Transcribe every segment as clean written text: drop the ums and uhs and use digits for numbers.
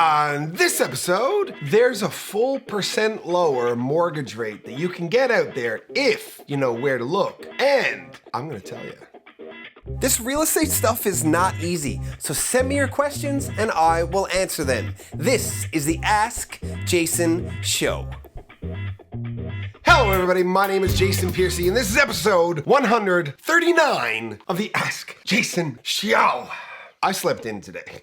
On this episode, there's a full % lower mortgage rate that you can get out there if you know where to look. And I'm gonna tell you, this real estate stuff is not easy, so send me your questions and I will answer them. This is the Ask Jason Show. Hello everybody, my name is Jason Piercey and this is episode 139 of the Ask Jason Show. I slept in today.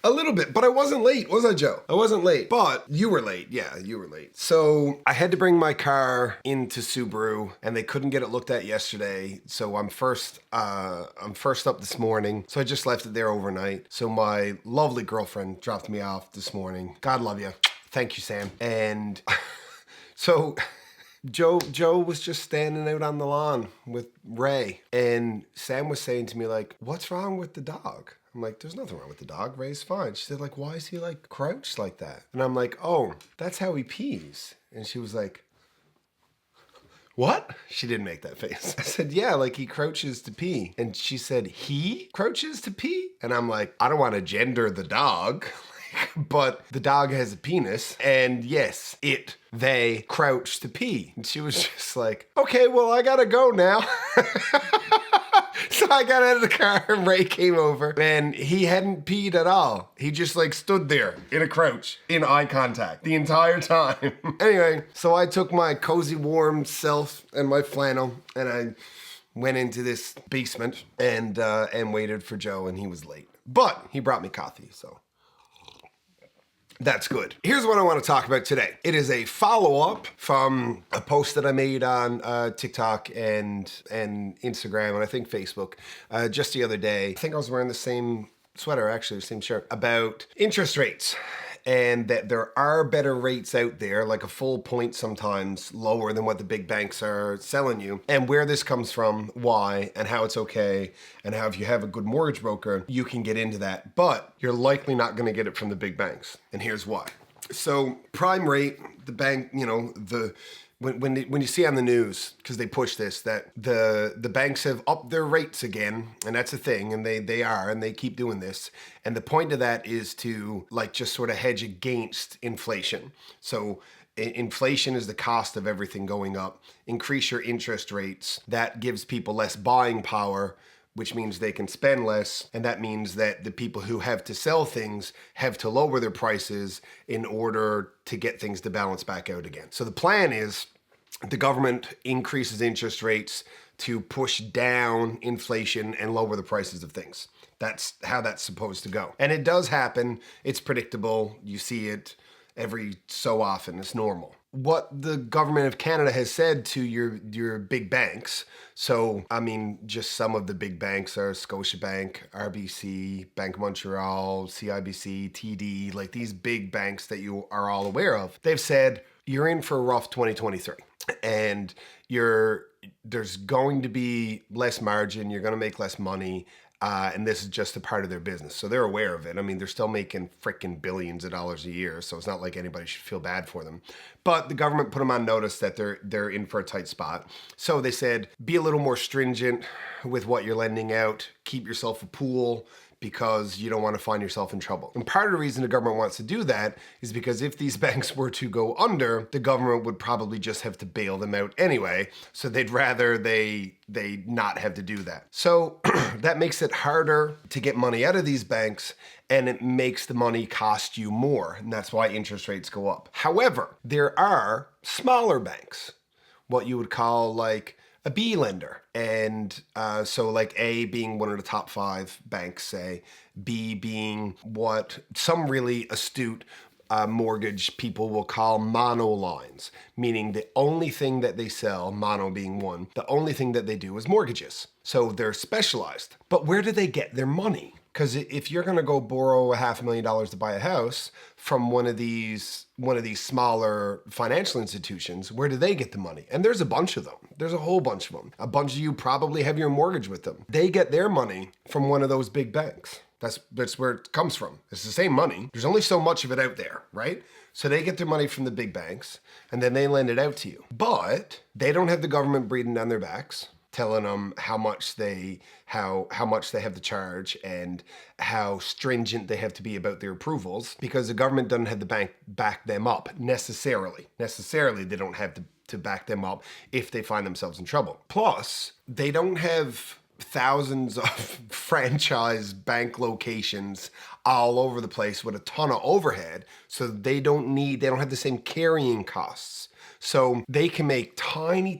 A little bit, but I wasn't late, was I, Joe? I wasn't late, but you were late. Yeah, you were late. So I had to bring my car into Subaru and they couldn't get it looked at yesterday. So I'm first up this morning. So I just left it there overnight. So my lovely girlfriend dropped me off this morning. God love you. Thank you, Sam. And so Joe was just standing out on the lawn with Ray, and Sam was saying to me, like, what's wrong with the dog? I'm like, there's nothing wrong with the dog. Ray's fine. She said, like, why is he like crouched like that? And I'm like, oh, that's how he pees. And she was like, what? She didn't make that face. I said, yeah, like he crouches to pee. And she said, he crouches to pee? And I'm like, I don't want to gender the dog. But the dog has a penis, and yes, they crouch to pee. And she was just like, okay, well, I gotta go now. So I got out of the car and Ray came over and he hadn't peed at all. He just like stood there in a crouch in eye contact the entire time. Anyway, so I took my cozy warm self and my flannel and I went into this basement and waited for Joe, and he was late. But he brought me coffee, so that's good. Here's what I want to talk about today. It is a follow-up from a post that I made on TikTok and Instagram, and I think Facebook, just the other day. I think I was wearing the same sweater, actually, the same shirt, about interest rates. And that there are better rates out there, like a full point sometimes lower than what the big banks are selling you, and where this comes from, why, and how it's okay, and how if you have a good mortgage broker, you can get into that. But you're likely not gonna get it from the big banks, and here's why. So prime rate, the bank, when you see on the news, because they push this, that the banks have upped their rates again, and that's a thing, and they keep doing this. And the point of that is to like just sort of hedge against inflation. So inflation is the cost of everything going up. Increase your interest rates. That gives people less buying power, which means they can spend less, and that means that the people who have to sell things have to lower their prices in order to get things to balance back out again. So the plan is the government increases interest rates to push down inflation and lower the prices of things. That's how that's supposed to go. And it does happen. It's predictable. You see it every so often. It's normal. What the government of Canada has said to your big banks, so I mean, just some of the big banks are Scotiabank, RBC, Bank of Montreal, CIBC, TD, like these big banks that you are all aware of. They've said you're in for a rough 2023, and there's going to be less margin. You're going to make less money. And this is just a part of their business. So they're aware of it. I mean, they're still making freaking billions of dollars a year, so it's not like anybody should feel bad for them. But the government put them on notice that they're in for a tight spot. So they said, be a little more stringent with what you're lending out. Keep yourself a pool, because you don't want to find yourself in trouble. And part of the reason the government wants to do that is because if these banks were to go under, the government would probably just have to bail them out anyway. So they'd rather they not have to do that. So that makes it harder to get money out of these banks, and it makes the money cost you more. And that's why interest rates go up. However, there are smaller banks, what you would call like a B lender. And so like A being one of the top 5 banks, say, B being what some really astute mortgage people will call mono lines, meaning the only thing that they sell, mono being one, the only thing that they do is mortgages. So they're specialized. But where do they get their money? Because if you're going to go borrow $500,000 to buy a house from one of these smaller financial institutions, where do they get the money? And there's a bunch of them. There's a whole bunch of them. A bunch of you probably have your mortgage with them. They get their money from one of those big banks. That's where it comes from. It's the same money. There's only so much of it out there, right? So they get their money from the big banks and then they lend it out to you. But they don't have the government breathing down their backs. telling them how much they have to charge and how stringent they have to be about their approvals, because the government doesn't have the bank back them up necessarily. Necessarily, they don't have to back them up if they find themselves in trouble. Plus, they don't have thousands of franchise bank locations all over the place with a ton of overhead, so they don't have the same carrying costs. So they can make tiny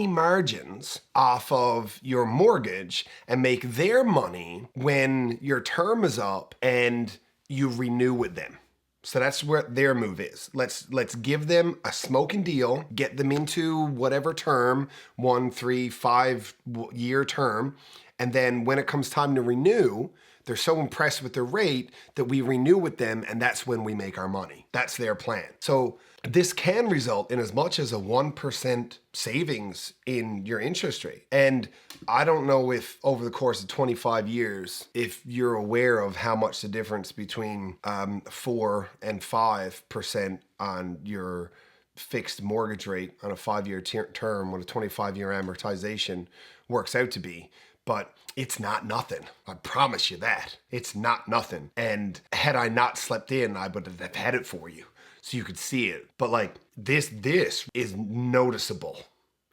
margins off of your mortgage and make their money when your term is up and you renew with them. So that's what their move is. Let's give them a smoking deal, get them into whatever term, 1, 3, 5 year term. And then when it comes time to renew, they're so impressed with the rate that we renew with them, and that's when we make our money. That's their plan. So this can result in as much as a 1% savings in your interest rate. And I don't know if over the course of 25 years, if you're aware of how much the difference between 4 and 5% on your fixed mortgage rate on a 5-year term with a 25-year amortization works out to be. But it's not nothing. I promise you that. It's not nothing. And had I not slept in, I would have had it for you so you could see it. But like this is noticeable.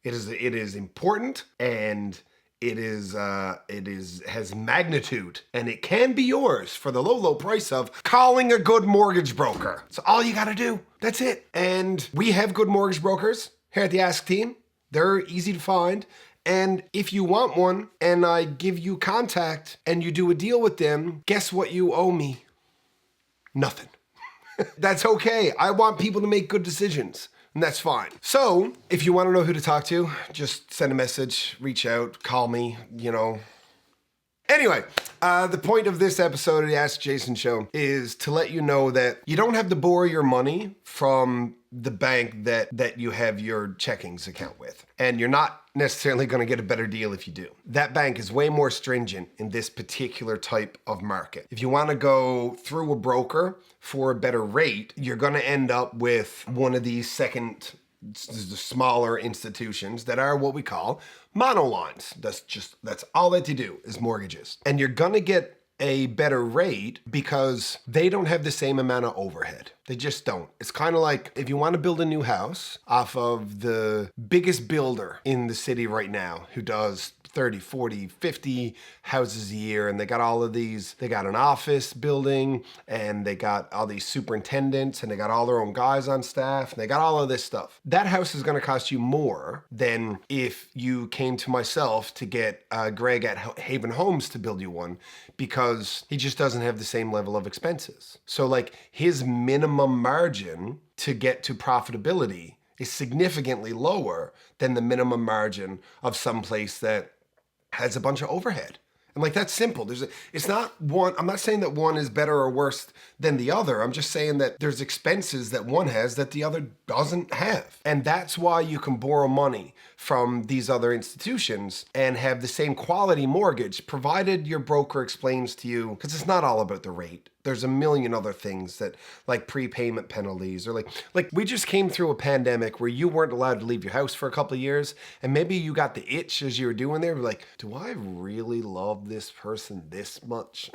It is important, and it has magnitude, and it can be yours for the low price of calling a good mortgage broker. So all you got to do, that's it. And we have good mortgage brokers here at the Ask Team. They're easy to find. And if you want one and I give you contact and you do a deal with them, guess what you owe me? Nothing. That's okay. I want people to make good decisions, and that's fine. So if you want to know who to talk to, just send a message, reach out, call me, Anyway, the point of this episode of the Ask Jason Show is to let you know that you don't have to borrow your money from the bank that you have your checkings account with. And you're not necessarily going to get a better deal if you do. That bank is way more stringent in this particular type of market. If you want to go through a broker for a better rate, you're going to end up with one of these the smaller institutions that are what we call monolines. That's all that they do is mortgages. And you're gonna get a better rate because they don't have the same amount of overhead. They just don't. It's kind of like if you want to build a new house off of the biggest builder in the city right now who does 30, 40, 50 houses a year, and they got all of these, they got an office building, and they got all these superintendents, and they got all their own guys on staff, and they got all of this stuff. That house is going to cost you more than if you came to myself to get Greg at Haven Homes to build you one, because he just doesn't have the same level of expenses. So like his minimum margin to get to profitability is significantly lower than the minimum margin of some place that has a bunch of overhead. And like, that's simple. It's not one, I'm not saying that one is better or worse than the other. I'm just saying that there's expenses that one has that the other doesn't have. And that's why you can borrow money from these other institutions and have the same quality mortgage, provided your broker explains to you, because it's not all about the rate. There's a million other things that, like prepayment penalties, or like we just came through a pandemic where you weren't allowed to leave your house for a couple of years, and maybe you got the itch as you were doing there. You're like, do I really love this person this much?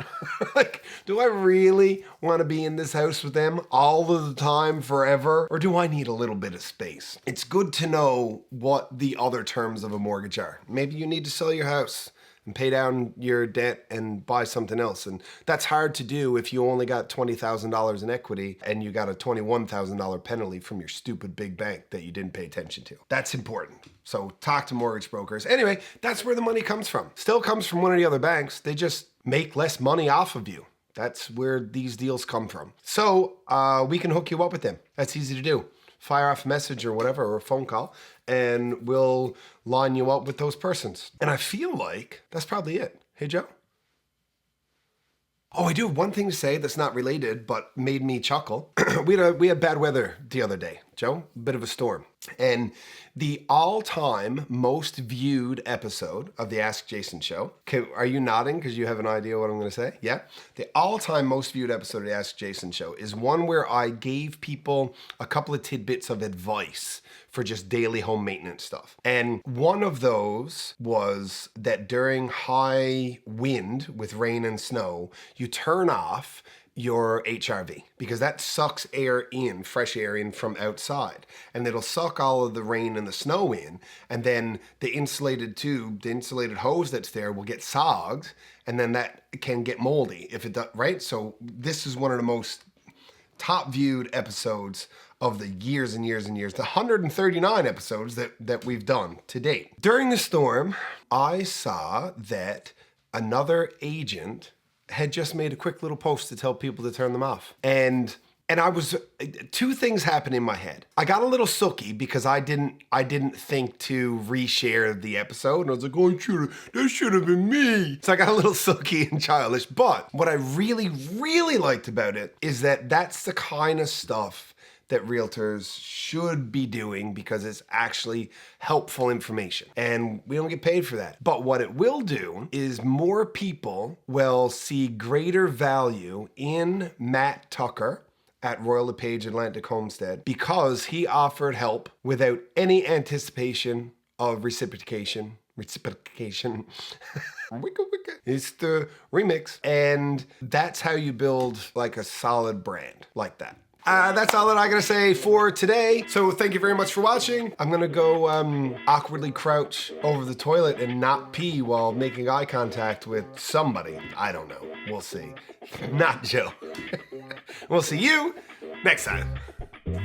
Like, do I really want to be in this house with them all of the time forever? Or do I need a little bit of space? It's good to know what the other terms of a mortgage are. Maybe you need to sell your house and pay down your debt and buy something else. And that's hard to do if you only got $20,000 in equity and you got a $21,000 penalty from your stupid big bank that you didn't pay attention to. That's important. So talk to mortgage brokers. Anyway, that's where the money comes from. Still comes from one of the other banks. They just make less money off of you. That's where these deals come from. So we can hook you up with them. That's easy to do. Fire off a message or whatever, or a phone call, and we'll line you up with those persons. And I feel like that's probably it. Hey, Joe? Oh, I do have one thing to say that's not related, but made me chuckle. We had bad weather the other day, Joe. Bit of a storm. And the all-time most viewed episode of the Ask Jason Show, okay, are you nodding because you have an idea what I'm going to say? Yeah? The all-time most viewed episode of the Ask Jason Show is one where I gave people a couple of tidbits of advice for just daily home maintenance stuff. And one of those was that during high wind with rain and snow, you turn off your HRV because that sucks air in, fresh air in from outside, and it'll suck all of the rain and the snow in, and then the insulated tube, the insulated hose that's there will get sogged, and then that can get moldy if it does, right? So this is one of the most top viewed episodes of the years and years and years, the 139 episodes that we've done to date. During the storm, I saw that another agent had just made a quick little post to tell people to turn them off. And two things happened in my head. I got a little sooky because I didn't think to reshare the episode, and I was like, oh, that should have been me. So I got a little sooky and childish. But what I really, really liked about it is that that's the kind of stuff that realtors should be doing because it's actually helpful information. And we don't get paid for that. But what it will do is more people will see greater value in Matt Tucker at Royal LePage Atlantic Homestead because he offered help without any anticipation of reciprocation. It's the remix. And that's how you build like a solid brand like that. That's all that I gotta say for today. So thank you very much for watching. I'm gonna go awkwardly crouch over the toilet and not pee while making eye contact with somebody. I don't know. We'll see. Not Joe. We'll see you next time.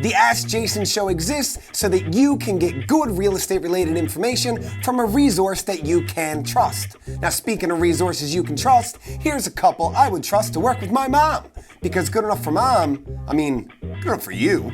The Ask Jason Show exists so that you can get good real estate related information from a resource that you can trust. Now, speaking of resources you can trust, here's a couple I would trust to work with my mom. Because good enough for mom, I mean, good enough for you.